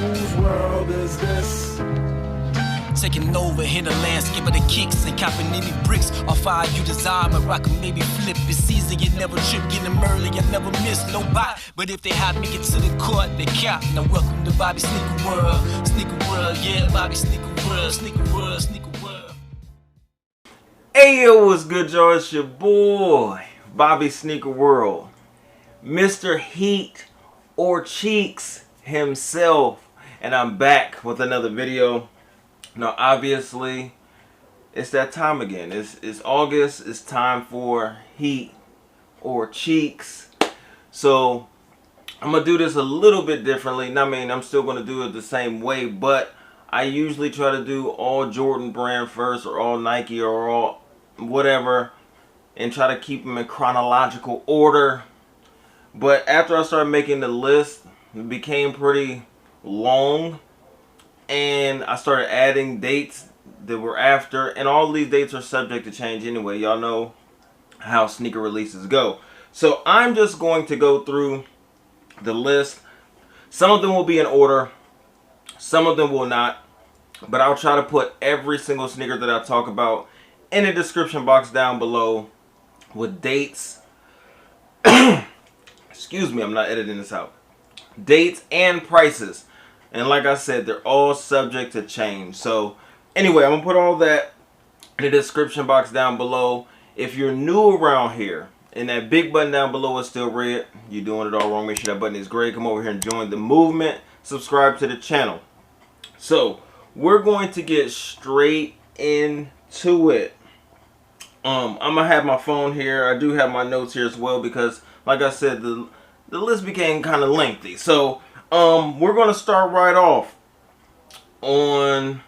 Whose world is this? Taking over, hit the landscape of the kicks and copping any bricks. Off fire, you desire my rock, maybe flip. It's easy, you never trip, get them early, you never miss no bite. But if they hot, make it to the court, they cap. Now welcome to Bobby Sneaker World. Sneaker World, yeah, Bobby Sneaker World, Sneaker World, Sneaker World. Hey yo, what's good, y'all? It's your boy, Bobby Sneaker World. Mr. Heat or Cheeks himself. And I'm back with another video. Now, obviously, it's that time again. It's August. It's time for Heat or Cheeks. So, I'm going to do this a little bit differently. I mean, I'm still going to do it the same way, but I usually try to do all Jordan brand first, or all Nike, or all whatever, and try to keep them in chronological order. But after I started making the list, it became pretty long. And I started adding dates that were after, and all these dates are subject to change anyway. Y'all know how sneaker releases go. So I'm just going to go through the list. Some of them will be in order, some of them will not, but I'll try to put every single sneaker that I talk about in the description box down below with dates. Excuse me, I'm not editing this out. Dates and prices. And like I said, they're all subject to change. So anyway, I'm going to put all that in the description box down below. If you're new around here and that big button down below is still red, you're doing it all wrong. Make sure that button is gray. Come over here and join the movement. Subscribe to the channel. So we're going to get straight into it. I'm going to have my phone here. I do have my notes here as well because, like I said, the list became kind of lengthy. So we're going to start right off on,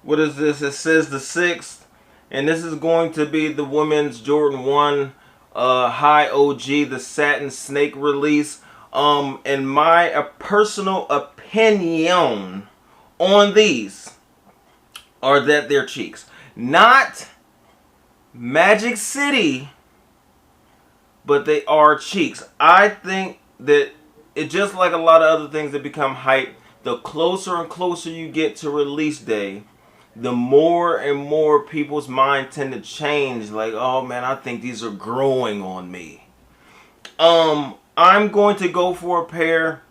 what is this? It says the 6th, and this is going to be the women's Jordan 1 High OG, the Satin Snake release. And my personal opinion on these are that they're cheeks. Not Magic City, but they are cheeks. I think that it's just like a lot of other things that become hype. The closer and closer you get to release day, the more and more people's mind tend to change. Like, oh man, I think these are growing on me. I'm going to go for a pair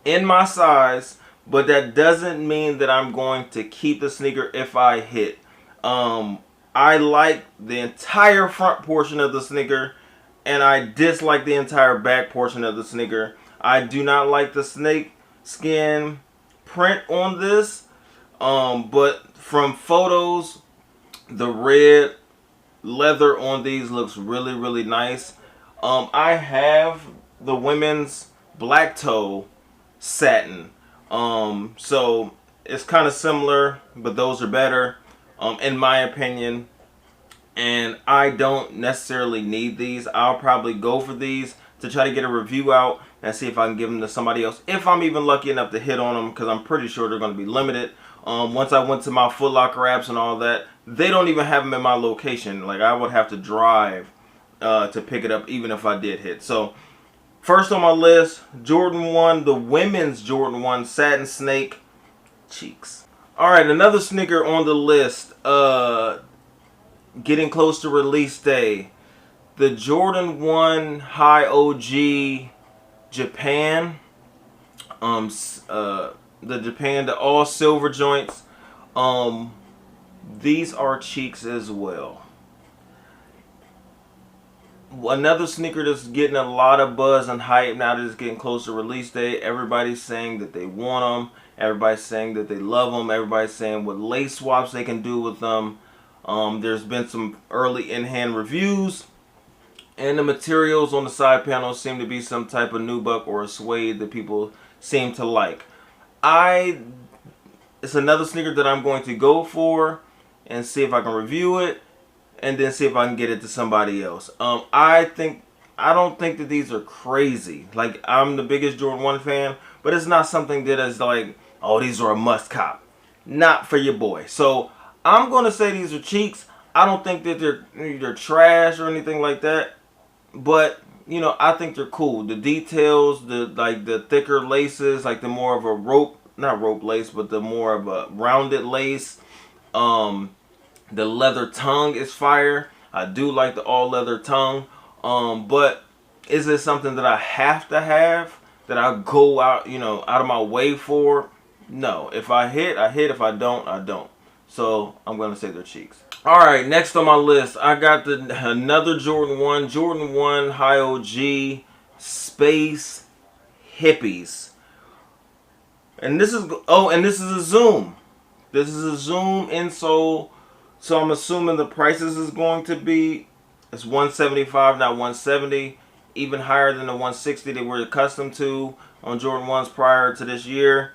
in my size, but that doesn't mean that I'm going to keep the sneaker if I hit. I like the entire front portion of the sneaker, and I dislike the entire back portion of the sneaker. I do not like the snake skin print on this, but from photos, the red leather on these looks really, really nice. I have the women's black toe satin, so it's kind of similar, but those are better, in my opinion. And I don't necessarily need these. I'll probably go for these to try to get a review out and see if I can give them to somebody else, if I'm even lucky enough to hit on them, because I'm pretty sure they're going to be limited. Once I went to my Foot Locker apps and all that, they don't even have them in my location. Like, I would have to drive to pick it up even if I did hit. So first on my list, Jordan 1, the women's Jordan 1 Satin Snake cheeks. Alright, another sneaker on the list, getting close to release day, the Jordan 1 High OG Japan, the all silver joints. These are cheeks as well. Another sneaker that's getting a lot of buzz and hype now that it's getting close to release day. Everybody's saying that they want them. Everybody's saying that they love them. Everybody's saying what lace swaps they can do with them. There's been some early in-hand reviews, and the materials on the side panels seem to be some type of nubuck or a suede that people seem to like. It's another sneaker that I'm going to go for and see if I can review it, and then see if I can get it to somebody else. I don't think that these are crazy. Like, I'm the biggest Jordan 1 fan, but it's not something that is like, oh, these are a must cop. Not for your boy. So I'm going to say these are cheeks. I don't think that they're trash or anything like that, but you know, I think they're cool. The details, the thicker laces, like the more of a rope, not rope lace, but the more of a rounded lace. The leather tongue is fire. I do like the all leather tongue. But is it something that I have to have? That I go out, you know, out of my way for? No. If I hit, I hit. If I don't, I don't. So I'm gonna say they're cheeks. All right, next on my list, I got another Jordan 1 High OG Space Hippies. And this is this is a Zoom. This is a Zoom insole. So I'm assuming the prices is going to be, it's 175, not 170, even higher than the 160 that we're accustomed to on Jordan 1s prior to this year.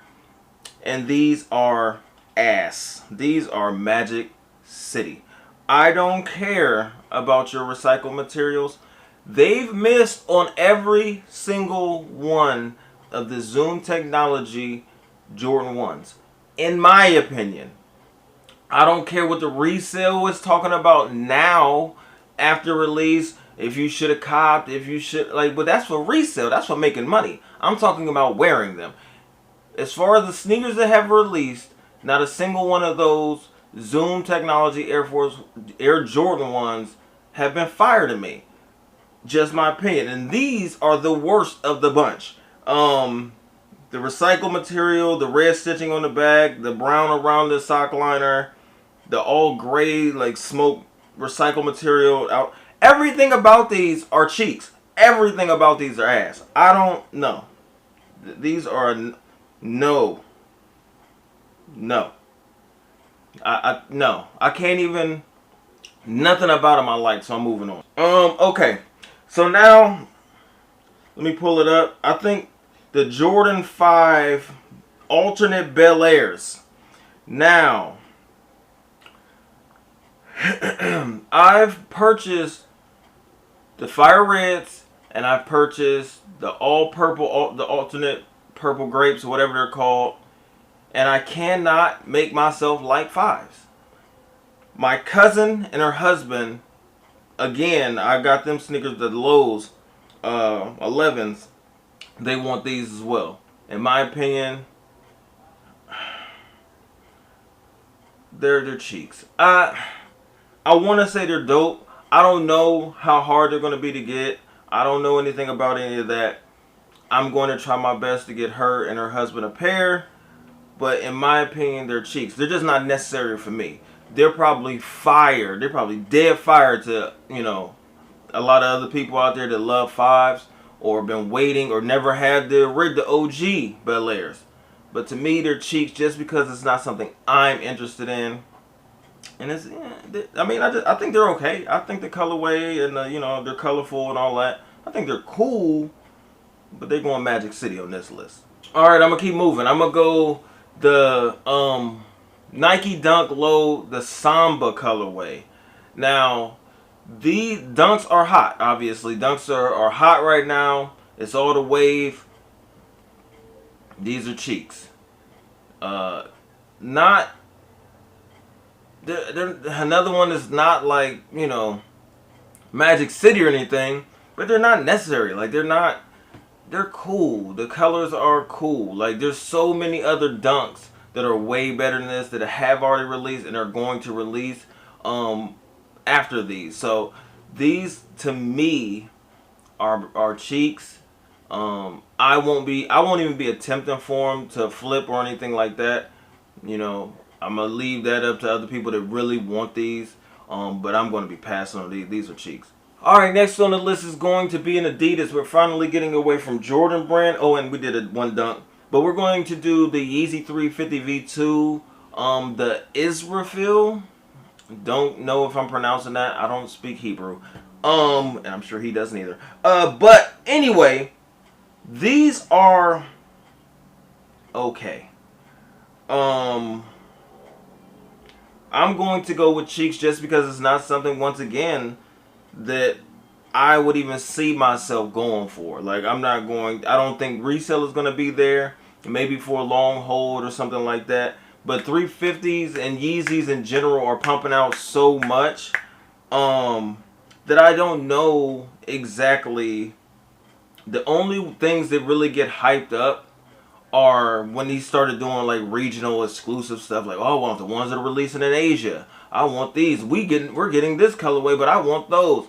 And these are ass. These are Magic City. I don't care about your recycled materials. They've missed on every single one of the Zoom technology Jordan 1s. In my opinion. I don't care what the resale is talking about now after release. If you should have copped, if you should, like, but that's for resale. That's for making money. I'm talking about wearing them. As far as the sneakers that have released, not a single one of those Zoom technology Air Jordan 1s have been fire to me. Just my opinion. And these are the worst of the bunch. The recycled material, the red stitching on the back, the brown around the sock liner, the all gray like smoke recycled material out. Everything about these are cheeks. Everything about these are ass. I don't know. These are no. No. I can't even. Nothing about them I like. So I'm moving on. Okay. So now, let me pull it up. I think the Jordan 5 alternate Bel-Airs. Now, I've purchased the Fire Reds and I've purchased the all purple, the alternate purple grapes, whatever they're called. And I cannot make myself like fives. My cousin and her husband, again, I got them sneakers, the Lowe's 11s. They want these as well. In my opinion, they're cheeks. I want to say they're dope. I don't know how hard they're going to be to get. I don't know anything about any of that. I'm going to try my best to get her and her husband a pair. But in my opinion, they're cheeks. They're just not necessary for me. They're probably fire. They're probably dead fire to, you know, a lot of other people out there that love fives or been waiting or never had the OG Belayers. But to me, they're cheeks just because it's not something I'm interested in. And it's, I mean, I think they're okay. I think the colorway and, you know, they're colorful and all that. I think they're cool, but they're going Magic City on this list. All right, I'm going to keep moving. I'm going to go the Nike Dunk Low, the Samba colorway. Now, the dunks are hot, obviously. Dunks are hot right now. It's all the wave. These are cheeks. Not... another one is not like, you know, Magic City or anything, but they're not necessary. Like, they're cool. The colors are cool. Like, there's so many other dunks that are way better than this that have already released and are going to release after these. So these to me are cheeks. I won't even be attempting for them to flip or anything like that. You know, I'm gonna leave that up to other people that really want these. But I'm going to be passing on these. These are cheeks. All right, next on the list is going to be an Adidas. We're finally getting away from Jordan brand. Oh, and we did one dunk. But we're going to do the Yeezy 350 V2, the Israfil. Don't know if I'm pronouncing that. I don't speak Hebrew. And I'm sure he doesn't either. But anyway, these are okay. I'm going to go with cheeks just because it's not something, once again, that I would even see myself going for. Like, I don't think resale is going to be there. Maybe for a long hold or something like that. But 350s and Yeezys in general are pumping out so much that I don't know exactly The only things that really get hyped up are when he started doing like regional exclusive stuff. Like, oh, I want the ones that are releasing in Asia. I want these. We're getting this colorway, but I want those.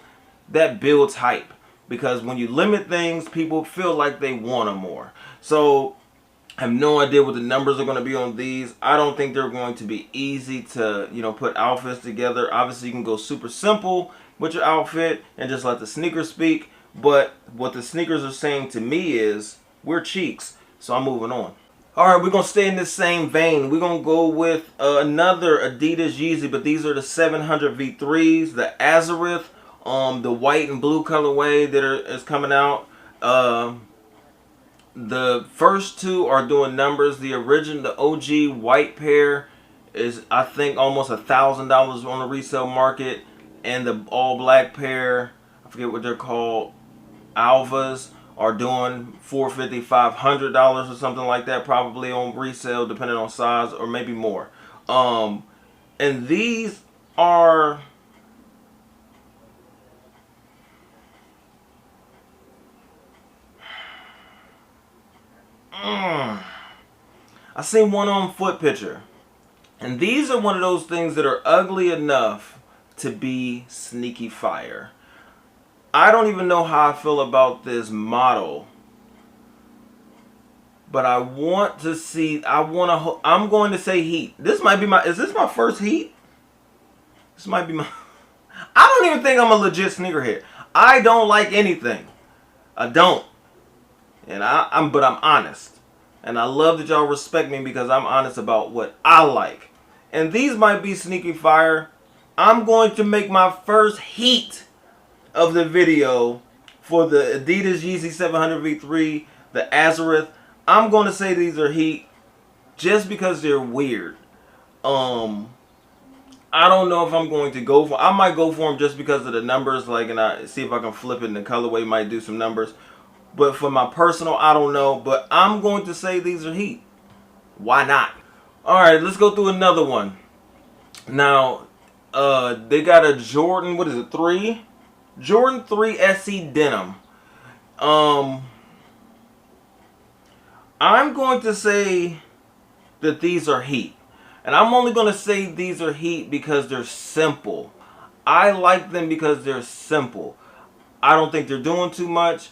That builds hype, because when you limit things, people feel like they want them more. So I have no idea what the numbers are going to be on these. I don't think they're going to be easy to, put outfits together. Obviously, you can go super simple with your outfit and just let the sneakers speak. But what the sneakers are saying to me is, we're cheeks. So I'm moving on. All right, we're going to stay in this same vein. We're going to go with another Adidas Yeezy, but these are the 700 V3s, the Azareth, the white and blue colorway that is coming out. The first two are doing numbers. The OG white pair is, I think, almost $1,000 on the resale market, and the all black pair, I forget what they're called, Alvas, are doing $450, $500 or something like that, probably on resale, depending on size, or maybe more. And these are, I seen one on Foot Picture, and these are one of those things that are ugly enough to be sneaky fire. I don't even know how I feel about this model, but I want to see. I'm going to say heat. This might be is this my first heat? This might be my. I don't even think I'm a legit sneakerhead. I don't like anything. I don't, and but I'm honest, and I love that y'all respect me because I'm honest about what I like. And these might be sneaky fire. I'm going to make my first heat of the video for the Adidas Yeezy 700 V3, the Azareth. I'm going to say these are heat just because they're weird. I don't know if I'm going to go for. I might go for them just because of the numbers, and I see if I can flip it, and the colorway might do some numbers. But for my personal, I don't know. But I'm going to say these are heat. Why not? All right, let's go through another one. Now, they got a Jordan. What is it? 3. Jordan 3 SE Denim. I'm going to say that these are heat. And I'm only going to say these are heat because they're simple. I like them because they're simple. I don't think they're doing too much.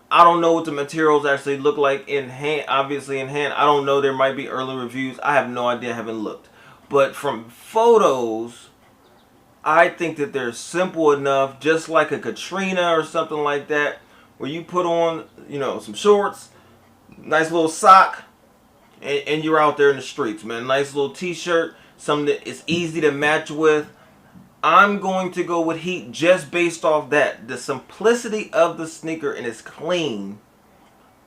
I don't know what the materials actually look like in hand. Obviously in hand, I don't know. There might be early reviews. I have no idea. I haven't looked. But from photos, I think that they're simple enough, just like a Katrina or something like that, where you put on, some shorts, nice little sock, and you're out there in the streets, man. Nice little t-shirt, something that is easy to match with. I'm going to go with heat just based off that. The simplicity of the sneaker, and it's clean.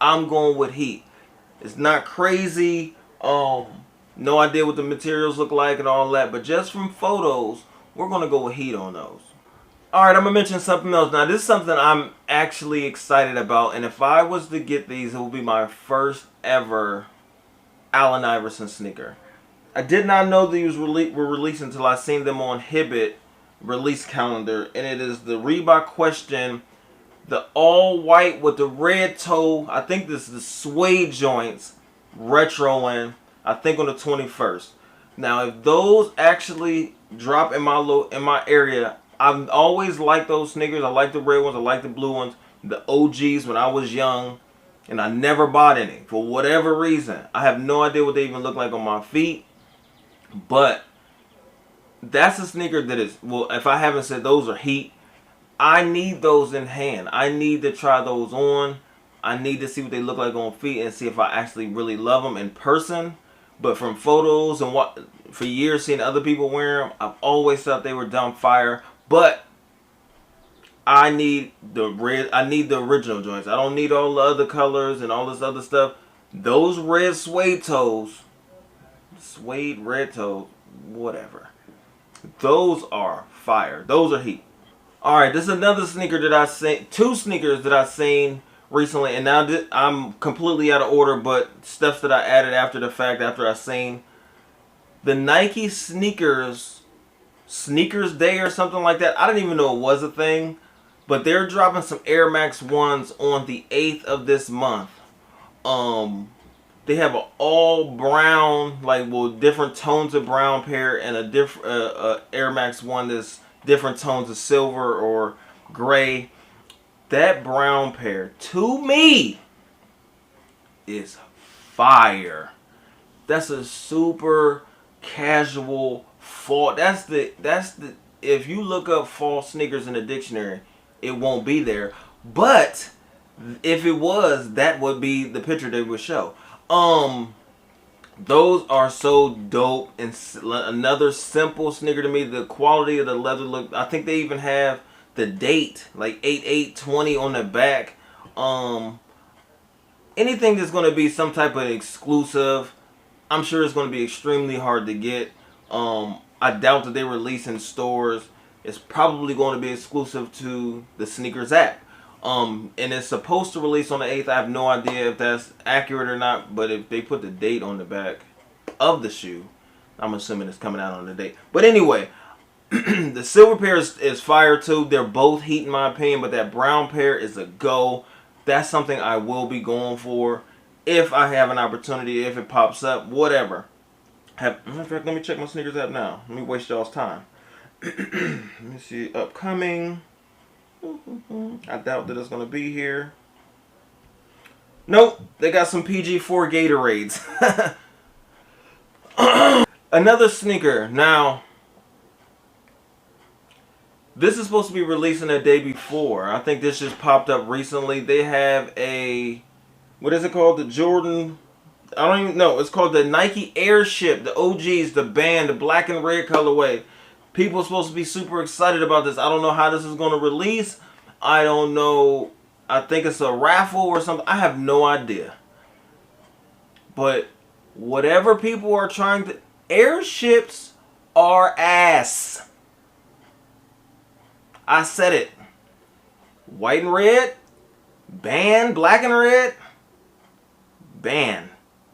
I'm going with heat. It's not crazy. No idea what the materials look like and all that, but just from photos, we're going to go with heat on those. Alright, I'm going to mention something else. Now, this is something I'm actually excited about. And if I was to get these, it will be my first ever Allen Iverson sneaker. I did not know these were released until I seen them on Hippie release calendar. And it is the Reebok Question. The all white with the red toe. I think this is the suede joints. Retroing. I think on the 21st. Now, if those actually drop in my area, I've always liked those sneakers. I like the red ones. I like the blue ones. The OGs when I was young, and I never bought any for whatever reason. I have no idea what they even look like on my feet, but that's a sneaker that is, well, if I haven't said those are heat, I need those in hand. I need to try those on. I need to see what they look like on feet and see if I actually really love them in person. But from photos and what for years seeing other people wear them, I've always thought they were dumb fire. But I need the red. I need the original joints. I don't need all the other colors and all this other stuff. Those red suede toes, suede red toes, whatever. Those are fire. Those are heat. All right, this is another sneaker that I seen. 2 sneakers that I seen recently, and now I'm completely out of order, but stuff that I added after the fact, after I seen the Nike Sneakers Day or something like that. I didn't even know it was a thing, But they're dropping some Air Max 1s on the 8th of this month. They have an all brown, like, well, different tones of brown pair, and a different Air Max 1 that's different tones of silver or gray. That brown pair, to me, is fire. That's a super casual fall. That's the if you look up fall sneakers in the dictionary, it won't be there. But if it was, that would be the picture they would show. Those are so dope, and another simple sneaker to me. The quality of the leather look. I think they even have the date, like 8/8/20 on the back. Anything that's going to be some type of exclusive, I'm sure it's going to be extremely hard to get. I doubt that they release in stores. It's probably going to be exclusive to the sneakers app. And it's supposed to release on the 8th. I have no idea if that's accurate or not, but if they put the date on the back of the shoe, I'm assuming it's coming out on the date. But anyway, the silver pair is fire too. They're both heat in my opinion, but that brown pair is a go. That's something I will be going for if I have an opportunity, if it pops up, whatever. In fact, let me check my sneakers app now. Let me waste y'all's time. Let me see, upcoming. I doubt that it's going to be here. Nope, they got some PG4 Gatorades. Another sneaker. Now, this is supposed to be releasing the day before. I think this just popped up recently. They have a, what is it called? The Jordan, I don't even know. It's called the Nike Airship. The OGs, the band, the black and red colorway. People are supposed to be super excited about this. I don't know how this is going to release. I don't know. I think it's a raffle or something. I have no idea. But whatever people are trying to... Airships are ass. I said it. White and red. Ban black and red. Ban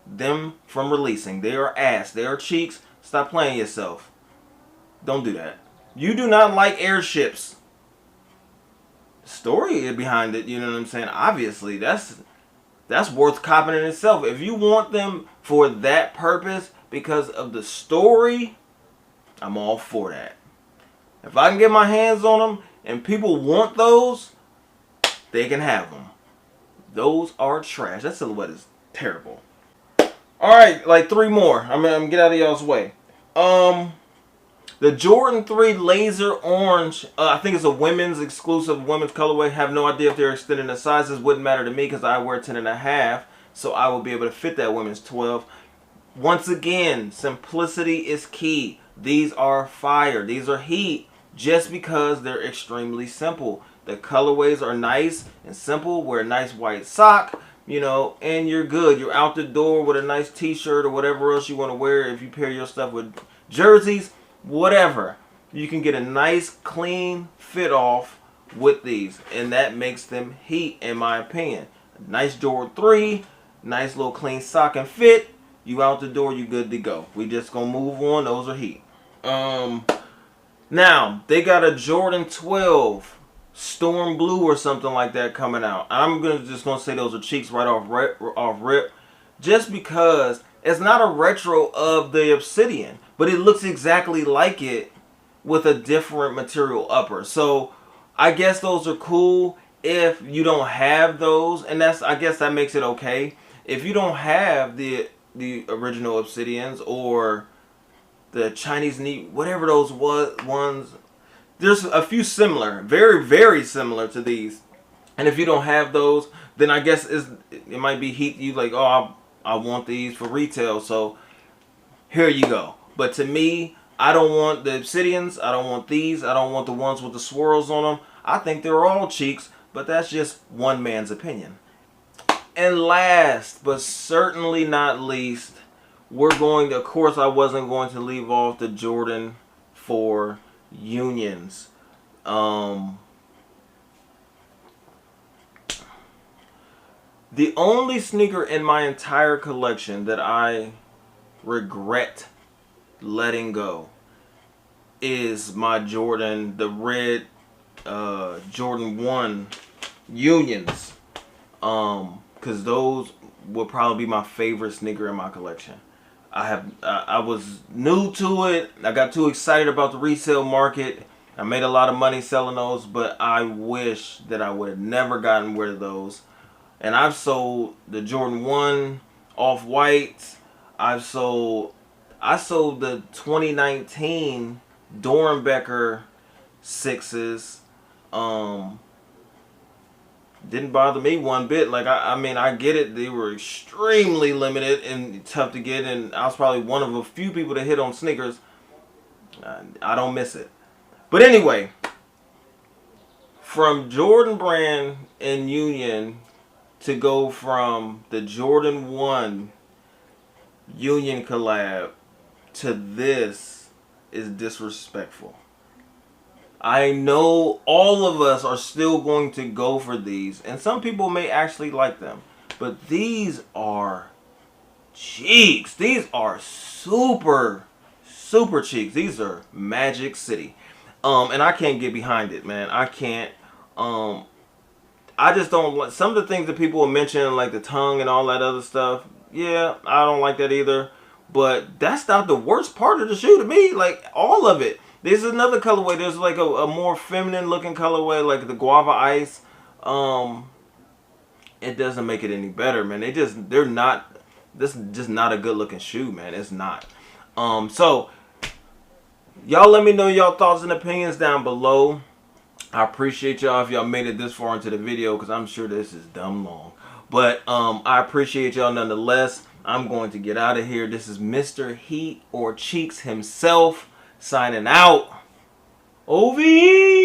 them from releasing. They are ass. They are cheeks. Stop playing yourself. Don't do that. You do not like airships. Story behind it, you know what I'm saying? Obviously, that's worth copping in itself. If you want them for that purpose because of the story, I'm all for that. If I can get my hands on them and people want those, they can have them. Those are trash. That silhouette is terrible. Alright, like 3 more. I'm gonna get out of y'all's way. The Jordan 3 Laser Orange, I think it's a women's exclusive, women's colorway. Have no idea if they're extending the sizes. Wouldn't matter to me because I wear 10.5, so I will be able to fit that women's 12. Once again, simplicity is key. These are fire. These are heat just because they're extremely simple. The colorways are nice and simple. Wear a nice white sock, you know, and you're good. You're out the door with a nice t-shirt or whatever else you want to wear. If you pair your stuff with jerseys, whatever, you can get a nice clean fit off with these, and that makes them heat in my opinion. Nice Jordan 3, nice little clean sock and fit, you out the door, you good to go. We just gonna move on. Those are heat. Now they got a Jordan 12 Storm Blue or something like that coming out. I'm just gonna say those are cheeks right off rip, just because it's not a retro of the Obsidian, but it looks exactly like it with a different material upper. So I guess those are cool if you don't have those, and I guess that makes it okay. If you don't have the original Obsidians or the Chinese knee, whatever those ones, there's a few similar, very, very similar to these. And if you don't have those, then I guess it might be heat. You like, oh, I want these for retail, so here you go. But to me, I don't want the Obsidians. I don't want these. I don't want the ones with the swirls on them. I think they're all cheeks, but that's just one man's opinion. And last, but certainly not least, we're going to, of course, I wasn't going to leave off the Jordan 4 Unions. The only sneaker in my entire collection that I regret letting go is my Jordan, the red Jordan 1 Unions. Because those will probably be my favorite sneaker in my collection. I was new to it. I got too excited about the resale market. I made a lot of money selling those, but I wish that I would have never gotten rid of those. And I've sold the Jordan 1 Off-Whites. I sold the 2019 Dornbecker 6s. Didn't bother me one bit. Like, I mean, I get it. They were extremely limited and tough to get, and I was probably one of a few people that hit on sneakers. I don't miss it. But anyway, from Jordan Brand and Union to go from the Jordan 1 Union collab to this is disrespectful. I know all of us are still going to go for these, and some people may actually like them, but these are cheeks. These are super cheeks. These are Magic City. And I can't get behind it, man. I can't. I just don't like some of the things that people will mention, like the tongue and all that other stuff. Yeah, I don't like that either. But that's not the worst part of the shoe to me. Like, all of it. There's another colorway. There's like a more feminine looking colorway, like the Guava Ice. It doesn't make it any better, man. They're not. This is just not a good looking shoe, man. It's not. So y'all let me know y'all thoughts and opinions down below. I appreciate y'all if y'all made it this far into the video, because I'm sure this is dumb long. But I appreciate y'all nonetheless. I'm going to get out of here. This is Mr. Heat or Cheeks himself signing out. OVE!